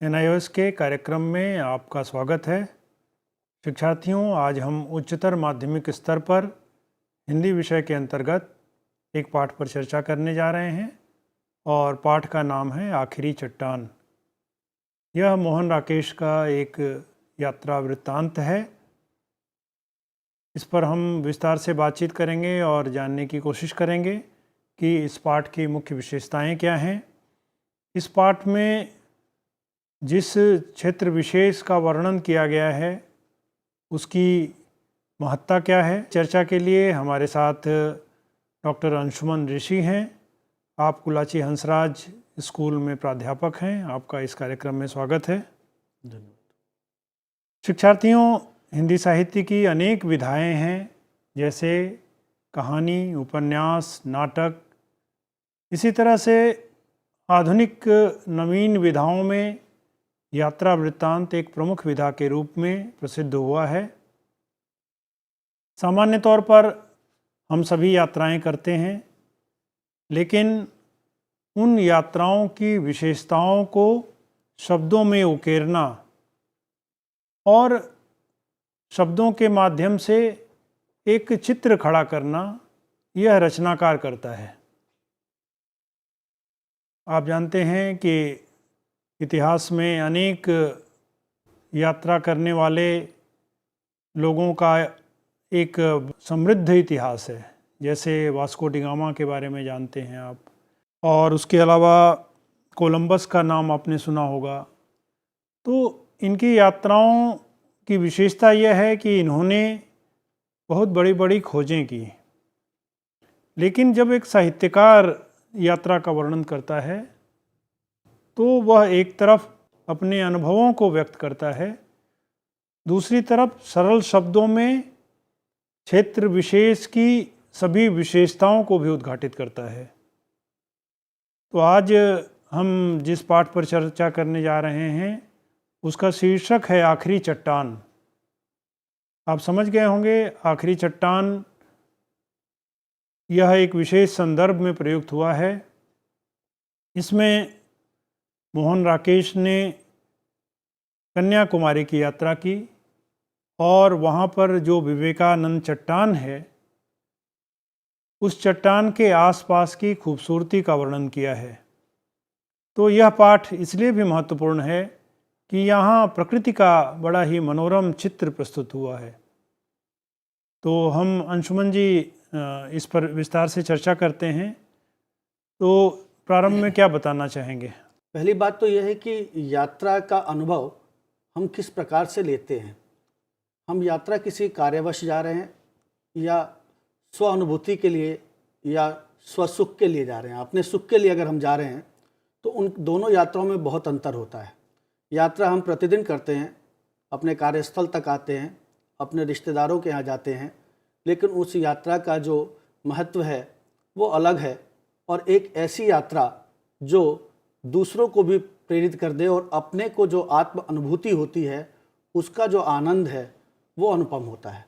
NIOS के कार्यक्रम में आपका स्वागत है। शिक्षार्थियों, आज हम उच्चतर माध्यमिक स्तर पर हिंदी विषय के अंतर्गत एक पाठ पर चर्चा करने जा रहे हैं और पाठ का नाम है आखिरी चट्टान। यह मोहन राकेश का एक यात्रा वृत्तांत है। इस पर हम विस्तार से बातचीत करेंगे और जानने की कोशिश करेंगे कि इस पाठ की मुख्य विशेषताएं क्या हैं। इस पाठ में जिस क्षेत्र विशेष का वर्णन किया गया है उसकी महत्ता क्या है। चर्चा के लिए हमारे साथ डॉक्टर अंशुमन ऋषि हैं। आप कुलाची हंसराज स्कूल में प्राध्यापक हैं। आपका इस कार्यक्रम में स्वागत है। धन्यवाद। शिक्षार्थियों, हिंदी साहित्य की अनेक विधाएं हैं, जैसे कहानी, उपन्यास, नाटक। इसी तरह से आधुनिक नवीन विधाओं में यात्रा वृत्तांत एक प्रमुख विधा के रूप में प्रसिद्ध हुआ है। सामान्य तौर पर हम सभी यात्राएं करते हैं, लेकिन उन यात्राओं की विशेषताओं को शब्दों में उकेरना और शब्दों के माध्यम से एक चित्र खड़ा करना, यह रचनाकार करता है। आप जानते हैं कि इतिहास में अनेक यात्रा करने वाले लोगों का एक समृद्ध इतिहास है। जैसे वास्को डी गामा के बारे में जानते हैं आप, और उसके अलावा कोलंबस का नाम आपने सुना होगा। तो इनकी यात्राओं की विशेषता यह है कि इन्होंने बहुत बड़ी बड़ी खोजें की। लेकिन जब एक साहित्यकार यात्रा का वर्णन करता है तो वह एक तरफ अपने अनुभवों को व्यक्त करता है, दूसरी तरफ सरल शब्दों में क्षेत्र विशेष की सभी विशेषताओं को भी उद्घाटित करता है। तो आज हम जिस पाठ पर चर्चा करने जा रहे हैं उसका शीर्षक है आखिरी चट्टान। आप समझ गए होंगे, आखिरी चट्टान यह एक विशेष संदर्भ में प्रयुक्त हुआ है। इसमें मोहन राकेश ने कन्याकुमारी की यात्रा की और वहाँ पर जो विवेकानंद चट्टान है, उस चट्टान के आसपास की खूबसूरती का वर्णन किया है। तो यह पाठ इसलिए भी महत्वपूर्ण है कि यहाँ प्रकृति का बड़ा ही मनोरम चित्र प्रस्तुत हुआ है। तो हम अंशुमन जी इस पर विस्तार से चर्चा करते हैं। तो प्रारंभ में क्या बताना चाहेंगे? पहली बात तो यह है कि यात्रा का अनुभव हम किस प्रकार से लेते हैं। हम यात्रा किसी कार्यवश जा रहे हैं या स्व अनुभूति के लिए या स्वसुख के लिए जा रहे हैं। अपने सुख के लिए अगर हम जा रहे हैं तो उन दोनों यात्राओं में बहुत अंतर होता है। यात्रा हम प्रतिदिन करते हैं, अपने कार्यस्थल तक आते हैं, अपने रिश्तेदारों के यहाँ जाते हैं, लेकिन उस यात्रा का जो महत्व है वो अलग है। और एक ऐसी यात्रा जो दूसरों को भी प्रेरित कर दे और अपने को जो आत्म अनुभूति होती है उसका जो आनंद है वो अनुपम होता है।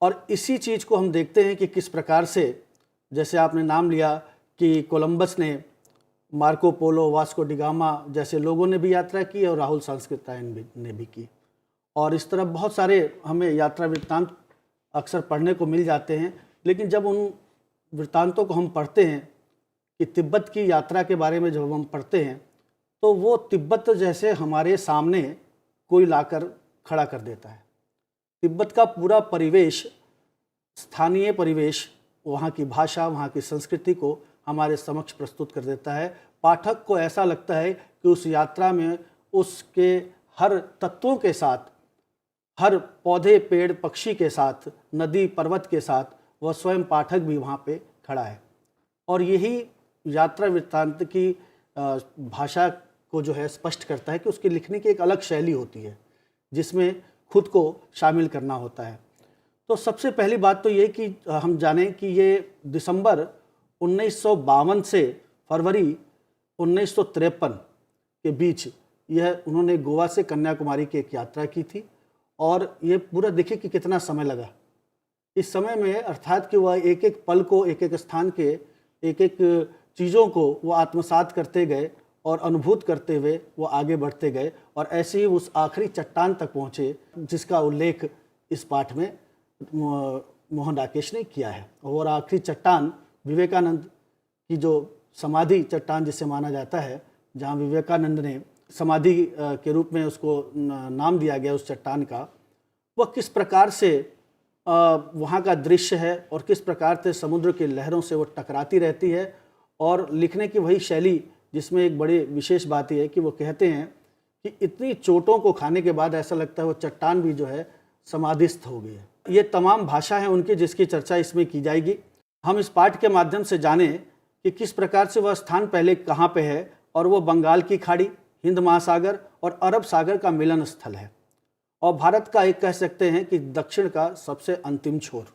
और इसी चीज़ को हम देखते हैं कि किस प्रकार से, जैसे आपने नाम लिया कि कोलंबस ने, Marco Polo, Vasco D gamma जैसे लोगों ने भी यात्रा की और राहुल सांस्कृत्यायन ने भी की। और इस तरह बहुत सारे हमें यात्रा वृत्तांत अक्सर पढ़ने को मिल जाते हैं। लेकिन जब उन वृत्तांतों को हम पढ़ते हैं कि तिब्बत की यात्रा के बारे में जब हम पढ़ते हैं तो वो तिब्बत जैसे हमारे सामने कोई लाकर खड़ा कर देता है। तिब्बत का पूरा परिवेश, स्थानीय परिवेश, वहाँ की भाषा, वहाँ की संस्कृति को हमारे समक्ष प्रस्तुत कर देता है। पाठक को ऐसा लगता है कि उस यात्रा में उसके हर तत्वों के साथ, हर पौधे, पेड़, पक्षी के साथ, नदी, पर्वत के साथ वह स्वयं पाठक भी वहाँ पे खड़ा है। और यही यात्रा वृत्तांत की भाषा को जो है स्पष्ट करता है कि उसके लिखने की एक अलग शैली होती है जिसमें खुद को शामिल करना होता है। तो सबसे पहली बात तो ये कि हम जानें कि ये दिसंबर 1952 से फरवरी 1953 के बीच यह उन्होंने गोवा से कन्याकुमारी की एक यात्रा की थी। और ये पूरा देखिए कि कितना समय लगा इस समय में, अर्थात कि वह एक एक पल को, एक एक स्थान के एक एक चीज़ों को वो आत्मसात करते गए और अनुभूत करते हुए वो आगे बढ़ते गए और ऐसे ही उस आखिरी चट्टान तक पहुँचे जिसका उल्लेख इस पाठ में मोहन राकेश ने किया है। और आखिरी चट्टान विवेकानंद की जो समाधि चट्टान जिसे माना जाता है, जहाँ विवेकानंद ने समाधि के रूप में उसको नाम दिया गया उस चट्टान का, वह किस प्रकार से वहाँ का दृश्य है और किस प्रकार से समुद्र की लहरों से वो टकराती रहती है। और लिखने की वही शैली जिसमें एक बड़ी विशेष बात यह है कि वो कहते हैं कि इतनी चोटों को खाने के बाद ऐसा लगता है वो चट्टान भी जो है समाधिस्थ हो गई है। ये तमाम भाषा है उनकी जिसकी चर्चा इसमें की जाएगी। हम इस पाठ के माध्यम से जानें कि किस प्रकार से वह स्थान पहले कहाँ पे है और वो बंगाल की खाड़ी, हिंद महासागर और अरब सागर का मिलन स्थल है और भारत का एक कह सकते हैं कि दक्षिण का सबसे अंतिम छोर।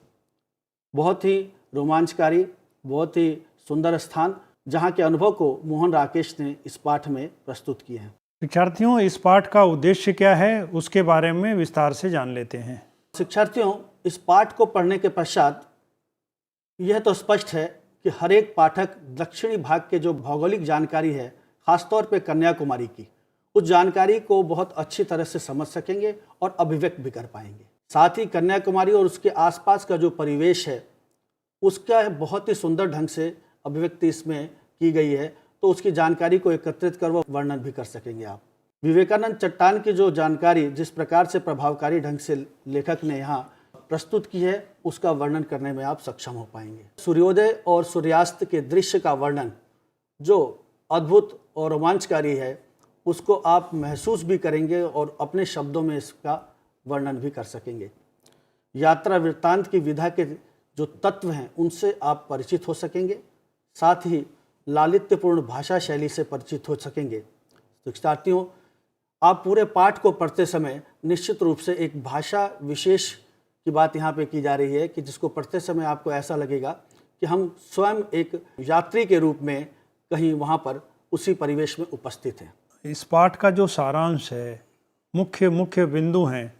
बहुत ही रोमांचकारी, बहुत ही सुंदर स्थान, जहाँ के अनुभव को मोहन राकेश ने इस पाठ में प्रस्तुत किए हैं। शिक्षार्थियों, इस पाठ का उद्देश्य क्या है उसके बारे में विस्तार से जान लेते हैं। शिक्षार्थियों, इस पाठ को पढ़ने के पश्चात यह तो स्पष्ट है कि हर एक पाठक दक्षिणी भाग के जो भौगोलिक जानकारी है, खासतौर पे कन्याकुमारी की, उस जानकारी को बहुत अच्छी तरह से समझ सकेंगे और अभिव्यक्त भी कर पाएंगे। साथ ही कन्याकुमारी और उसके आसपास का जो परिवेश है उसका बहुत ही सुंदर ढंग से अभिव्यक्ति इसमें की गई है, तो उसकी जानकारी को एकत्रित कर वो वर्णन भी कर सकेंगे आप। विवेकानंद चट्टान की जो जानकारी जिस प्रकार से प्रभावकारी ढंग से लेखक ने यहाँ प्रस्तुत की है उसका वर्णन करने में आप सक्षम हो पाएंगे। सूर्योदय और सूर्यास्त के दृश्य का वर्णन जो अद्भुत और रोमांचकारी है उसको आप महसूस भी करेंगे और अपने शब्दों में इसका वर्णन भी कर सकेंगे। यात्रा वृत्तांत की विधा के जो तत्व हैं उनसे आप परिचित हो सकेंगे, साथ ही लालित्यपूर्ण भाषा शैली से परिचित हो सकेंगे। शिक्षार्थियों, आप पूरे पाठ को पढ़ते समय निश्चित रूप से एक भाषा विशेष की बात यहाँ पे की जा रही है कि जिसको पढ़ते समय आपको ऐसा लगेगा कि हम स्वयं एक यात्री के रूप में कहीं वहाँ पर उसी परिवेश में उपस्थित हैं। इस पाठ का जो सारांश है, मुख्य बिंदु हैं,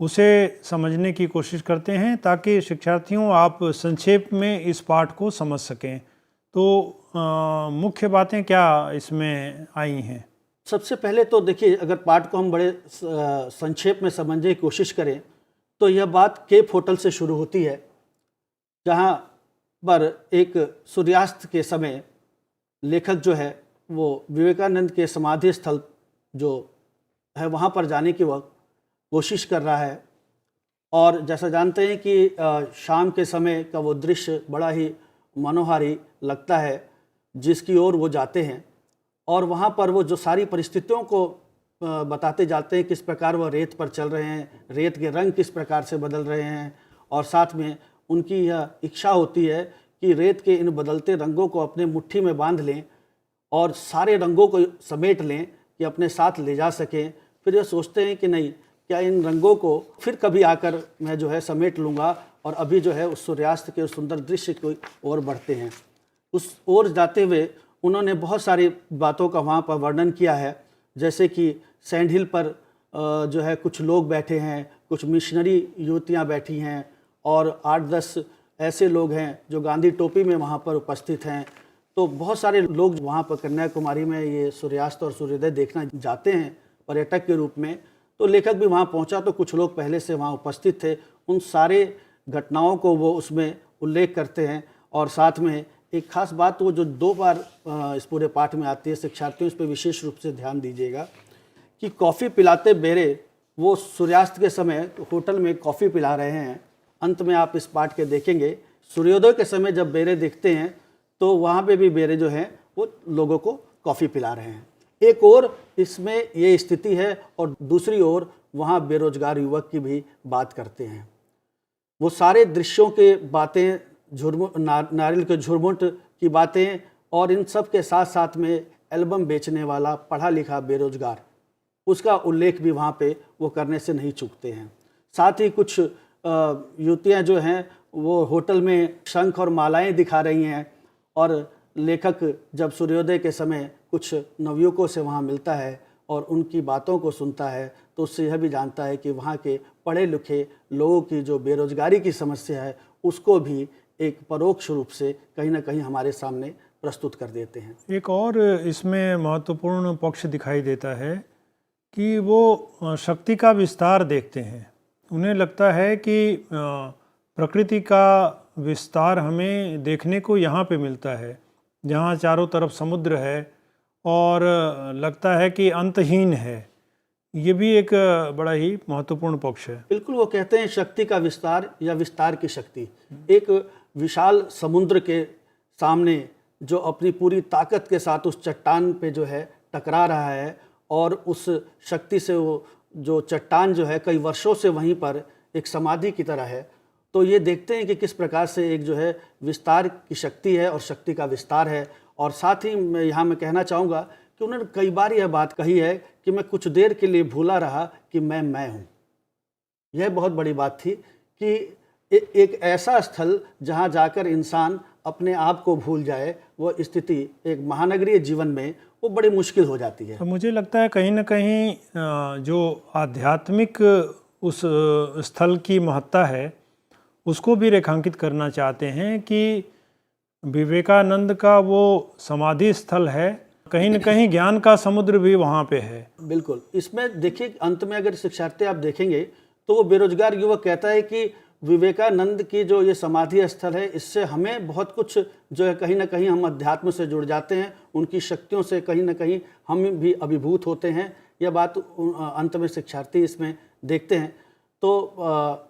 उसे समझने की कोशिश करते हैं ताकि शिक्षार्थियों आप संक्षेप में इस पाठ को समझ सकें। तो मुख्य बातें क्या इसमें आई हैं? सबसे पहले तो देखिए, अगर पाठ को हम बड़े संक्षेप में समझने की कोशिश करें तो यह बात केप होटल से शुरू होती है, जहाँ पर एक सूर्यास्त के समय लेखक जो है वो विवेकानंद के समाधि स्थल जो है वहाँ पर जाने की वह कोशिश कर रहा है। और जैसा जानते हैं कि शाम के समय का वो दृश्य बड़ा ही मनोहारी लगता है जिसकी ओर वो जाते हैं और वहाँ पर वो जो सारी परिस्थितियों को बताते जाते हैं, किस प्रकार वो रेत पर चल रहे हैं, रेत के रंग किस प्रकार से बदल रहे हैं और साथ में उनकी यह इच्छा होती है कि रेत के इन बदलते रंगों को अपने मुट्ठी में बांध लें और सारे रंगों को समेट लें कि अपने साथ ले जा सकें। फिर ये सोचते हैं कि नहीं, क्या इन रंगों को फिर कभी आकर मैं जो है समेट लूँगा, और अभी जो है उस सूर्यास्त के उस सुंदर दृश्य की ओर बढ़ते हैं। उस ओर जाते हुए उन्होंने बहुत सारी बातों का वहाँ पर वर्णन किया है, जैसे कि सैंड हिल पर जो है कुछ लोग बैठे हैं, कुछ मिशनरी युवतियाँ बैठी हैं और 8-10 ऐसे लोग हैं जो गांधी टोपी में वहाँ पर उपस्थित हैं। तो बहुत सारे लोग वहाँ पर कन्याकुमारी में ये सूर्यास्त और सूर्योदय देखना जाते हैं पर्यटक के रूप में। तो लेखक भी वहाँ पहुँचा तो कुछ लोग पहले से वहाँ उपस्थित थे, उन सारे घटनाओं को वो उसमें उल्लेख करते हैं। और साथ में एक खास बात वो जो 2 बार इस पूरे पाठ में आती है, शिक्षार्थियों इस पर विशेष रूप से ध्यान दीजिएगा कि कॉफ़ी पिलाते बेरे वो सूर्यास्त के समय होटल में कॉफ़ी पिला रहे हैं। अंत में आप इस पाठ के देखेंगे सूर्योदय के समय जब बेरे दिखते हैं तो वहाँ पे भी बेरे जो हैं वो लोगों को कॉफ़ी पिला रहे हैं। एक और इसमें ये स्थिति है और दूसरी ओर वहाँ बेरोजगार युवक की भी बात करते हैं। वो सारे दृश्यों के बातें, नारियल के झुरमुट की बातें और इन सब के साथ साथ में एल्बम बेचने वाला पढ़ा लिखा बेरोजगार, उसका उल्लेख भी वहाँ पे वो करने से नहीं चूकते हैं। साथ ही कुछ युवतियाँ जो हैं वो होटल में शंख और मालाएं दिखा रही हैं और लेखक जब सूर्योदय के समय कुछ नवयुवकों से वहाँ मिलता है और उनकी बातों को सुनता है तो उससे यह भी जानता है कि वहाँ के पढ़े लिखे लोगों की जो बेरोजगारी की समस्या है उसको भी एक परोक्ष रूप से कहीं ना कहीं हमारे सामने प्रस्तुत कर देते हैं। एक और इसमें महत्वपूर्ण पक्ष दिखाई देता है कि वो शक्ति का विस्तार देखते हैं। उन्हें लगता है कि प्रकृति का विस्तार हमें देखने को यहाँ पे मिलता है, जहाँ चारों तरफ समुद्र है और लगता है कि अंतहीन है। ये भी एक बड़ा ही महत्वपूर्ण पक्ष है। बिल्कुल, वो कहते हैं शक्ति का विस्तार या विस्तार की शक्ति। एक विशाल समुद्र के सामने जो अपनी पूरी ताकत के साथ उस चट्टान पे जो है टकरा रहा है और उस शक्ति से वो जो चट्टान जो है कई वर्षों से वहीं पर एक समाधि की तरह है। तो ये देखते हैं कि किस प्रकार से एक जो है विस्तार की शक्ति है और शक्ति का विस्तार है। और साथ ही मैं कहना चाहूँगा कि उन्होंने कई बार यह बात कही है कि मैं कुछ देर के लिए भूला रहा कि मैं हूँ। यह बहुत बड़ी बात थी कि एक ऐसा स्थल जहाँ जाकर इंसान अपने आप को भूल जाए, वो स्थिति एक महानगरीय जीवन में वो बड़ी मुश्किल हो जाती है। तो मुझे लगता है कहीं ना कहीं जो आध्यात्मिक उस स्थल की महत्ता है उसको भी रेखांकित करना चाहते हैं कि विवेकानंद का वो समाधि स्थल है, कहीं न कहीं ज्ञान का समुद्र भी वहाँ पे है। बिल्कुल, इसमें देखिए अंत में अगर शिक्षार्थी आप देखेंगे तो वो बेरोजगार युवक कहता है कि विवेकानंद की जो ये समाधि स्थल है, इससे हमें बहुत कुछ जो है कहीं ना कहीं हम अध्यात्म से जुड़ जाते हैं, उनकी शक्तियों से कहीं ना कहीं हम भी अभिभूत होते हैं। यह बात अंत में शिक्षार्थी इसमें देखते हैं। तो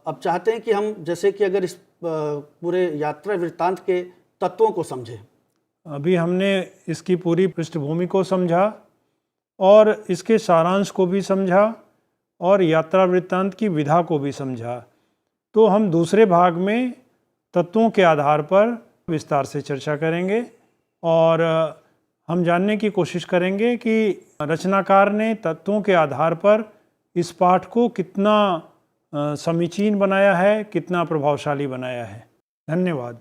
अब चाहते हैं कि हम जैसे कि अगर इस पूरे यात्रा वृत्तांत के तत्वों को समझें। अभी हमने इसकी पूरी पृष्ठभूमि को समझा और इसके सारांश को भी समझा और यात्रा वृत्तांत की विधा को भी समझा। तो हम दूसरे भाग में तत्वों के आधार पर विस्तार से चर्चा करेंगे और हम जानने की कोशिश करेंगे कि रचनाकार ने तत्वों के आधार पर इस पाठ को कितना समीचीन बनाया है, कितना प्रभावशाली बनाया है। धन्यवाद।